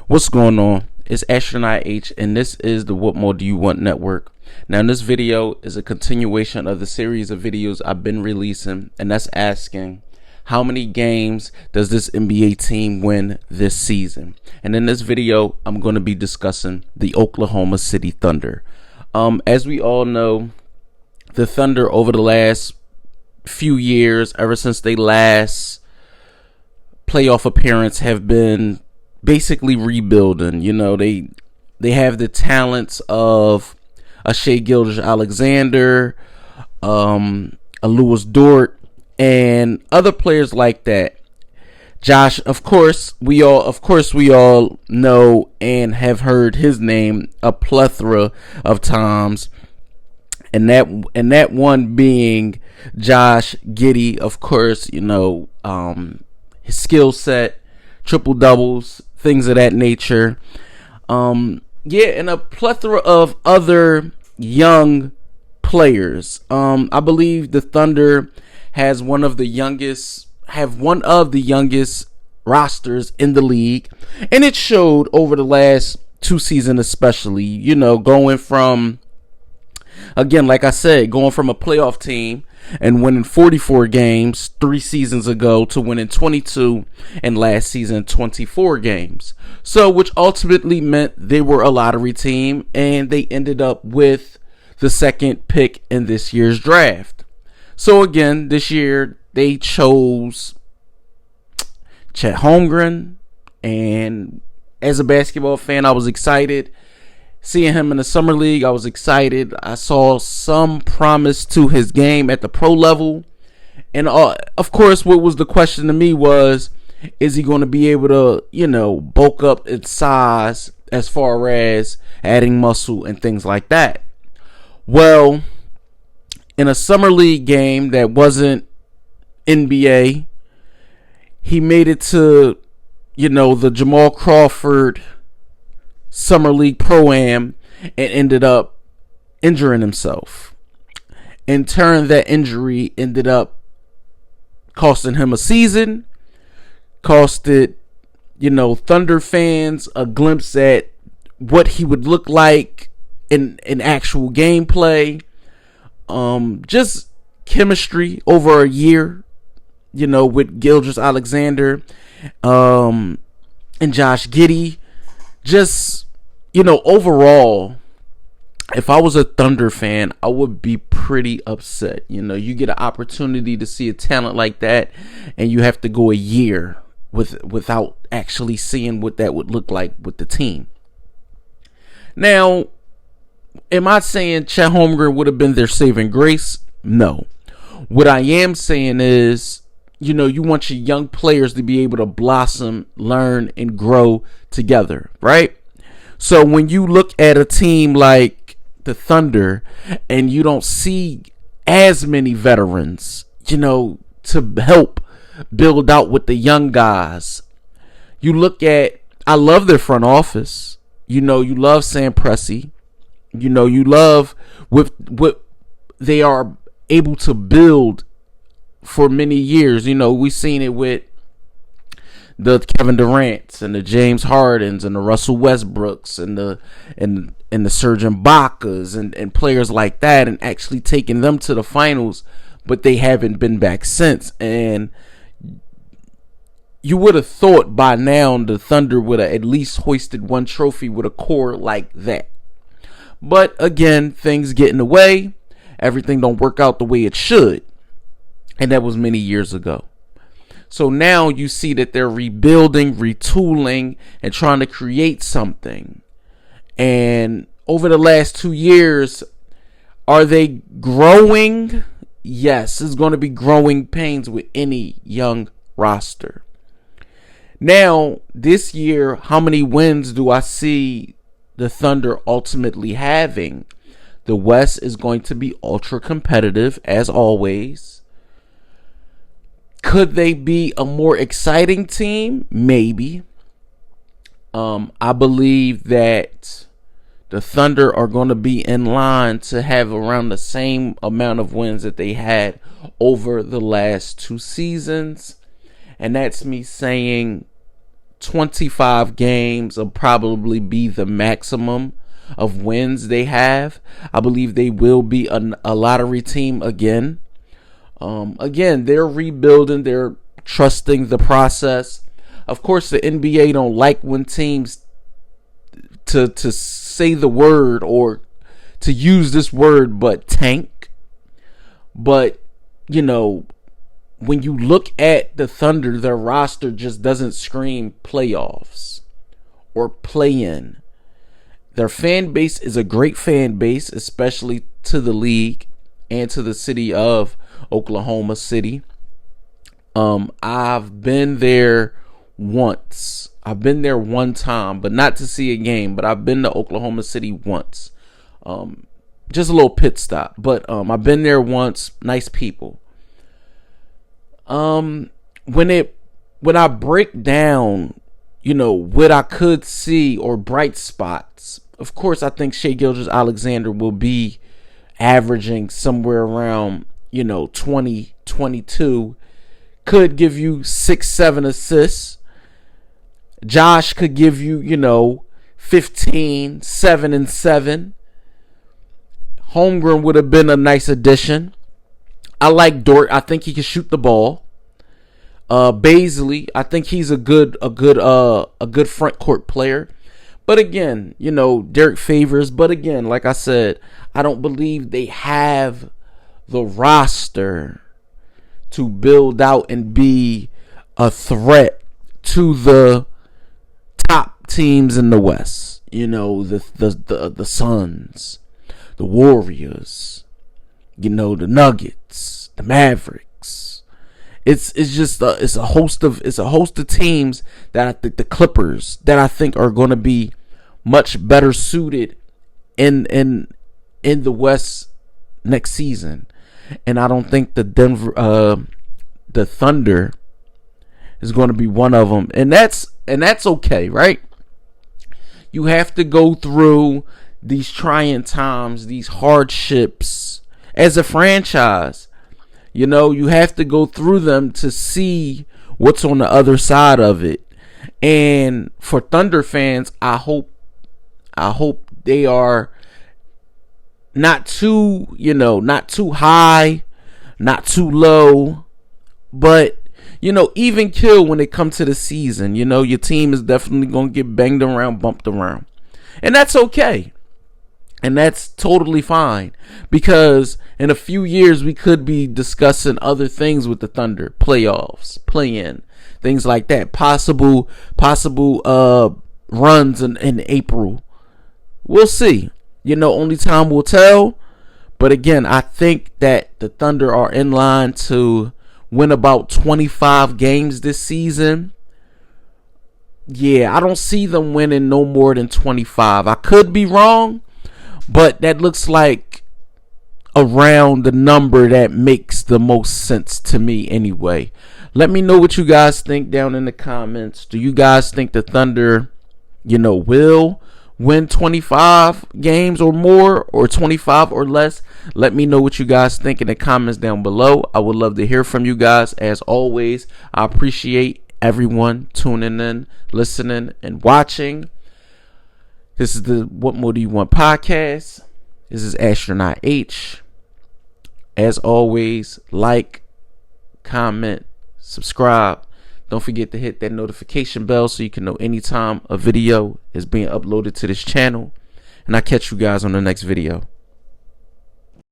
What's going on? It's Astronaut H, and this is the What More Do You Want Network. Now, this video is a continuation of the series of videos I've been releasing, and that's asking, how many games does this NBA team win this season? And in this video, I'm going to be discussing the Oklahoma City Thunder. As we all know, the Thunder over the last few years, ever since they last playoff appearance, have been basically rebuilding. You know, they have the talents of a Shai Gilgeous-Alexander, a Lewis Dort, and other players like that. Josh, of course we all know and have heard his name a plethora of times, and that one being Josh Giddey. Of course, you know, his skill set, triple doubles, things of that nature. And a plethora of other young players. I believe the Thunder has one of the youngest rosters in the league, and it showed over the last two seasons, especially. You know, going from, again, like I said, going from a playoff team and winning 44 games 3 seasons ago to winning 22 and last season 24 games. So, which ultimately meant they were a lottery team, and they ended up with the second pick in this year's draft. So again, this year they chose Chet Holmgren, and as a basketball fan, I was excited. Seeing him in the summer league, I was excited. I saw some promise to his game at the pro level. And of course, what was the question to me was, is he going to be able to, you know, bulk up its size as far as adding muscle and things like that? Well, in a summer league game that wasn't NBA, he made it to, you know, the Jamal Crawford Summer League Pro-Am and ended up injuring himself. In turn, that injury ended up costing him a season, costed, you know, Thunder fans a glimpse at what he would look like in actual gameplay. Just chemistry over a year, you know, with Gilgeous-Alexander and Josh Giddey. Just, you know, overall, if I was a Thunder fan, I would be pretty upset. You know, you get an opportunity to see a talent like that, and you have to go a year without actually seeing what that would look like with the team. Now, am I saying Chet Holmgren would have been their saving grace? No. What I am saying is, you know, you want your young players to be able to blossom, learn, and grow together, right? So when you look at a team like the Thunder and you don't see as many veterans, you know, to help build out with the young guys, you look at, I love their front office. You know, you love Sam Presti. You know, you love what they are able to build for many years. You know, we've seen it with the Kevin Durant's and the James Hardens and the Russell Westbrooks and the Serge Ibaka's and players like that, and actually taking them to the finals, but they haven't been back since. And you would have thought by now the Thunder would have at least hoisted one trophy with a core like that. But again, things get in the way. Everything don't work out the way it should. And that was many years ago. So now you see that they're rebuilding, retooling, and trying to create something. And over the last 2 years, are they growing? Yes, it's going to be growing pains with any young roster. Now, this year, how many wins do I see the Thunder ultimately having? The West is going to be ultra competitive, as always. Could they be a more exciting team? Maybe. I believe that the Thunder are going to be in line to have around the same amount of wins that they had over the last 2 seasons. And that's me saying 25 games will probably be the maximum of wins they have. I believe they will be a lottery team again. Again, they're rebuilding. They're trusting the process. Of course, the NBA don't like when teams to say the word or to use this word, but tank. But, you know, when you look at the Thunder, their roster just doesn't scream playoffs or play-in. Their fan base is a great fan base, especially to the league and to the city of Oklahoma City. I've been there once. I've been there one time, but not to see a game. But I've been to Oklahoma City once. Just a little pit stop. But I've been there once. Nice people. When I break down, you know, what I could see or bright spots, of course, I think Shai Gilgeous-Alexander will be averaging somewhere around, you know, 20, 22. Could give you 6-7 assists. Josh could give you, you know, 15, 7 and 7. Holmgren would have been a nice addition. I like Dort. I think he can shoot the ball. Baisley, I think he's a good front court player. But again, you know, Derek Favors. But again, like I said, I don't believe they have the roster to build out and be a threat to the top teams in the West. You know, the Suns, the Warriors, you know, the Nuggets, the Mavericks. It's just it's a host of teams that I think, the Clippers, that I think are going to be much better suited in the West next season. And I don't think the Thunder is going to be one of them. And that's okay, right? You have to go through these trying times, these hardships as a franchise. You know, you have to go through them to see what's on the other side of it. And for Thunder fans, I hope they are not too, you know, not too high, not too low, but, you know, even kill when it comes to the season. You know, your team is definitely going to get banged around, bumped around. And that's okay. And that's totally fine, because in a few years we could be discussing other things with the Thunder, playoffs, play-in, things like that, possible runs in April. We'll see. You know, only time will tell. But again, I think that the Thunder are in line to win about 25 games this season. Yeah, I don't see them winning no more than 25. I could be wrong, but that looks like around the number that makes the most sense to me anyway. Let me know what you guys think down in the comments. Do you guys think the Thunder, you know, will win 25 games or more, or 25 or less? Let me know what you guys think in the comments down below. I would love to hear from you guys. As always, I appreciate everyone tuning in, listening, and watching. This is the What More Do You Want podcast. This is Astronaut H. As always, like, comment, subscribe. Don't forget to hit that notification bell so you can know anytime a video is being uploaded to this channel. And I'll catch you guys on the next video.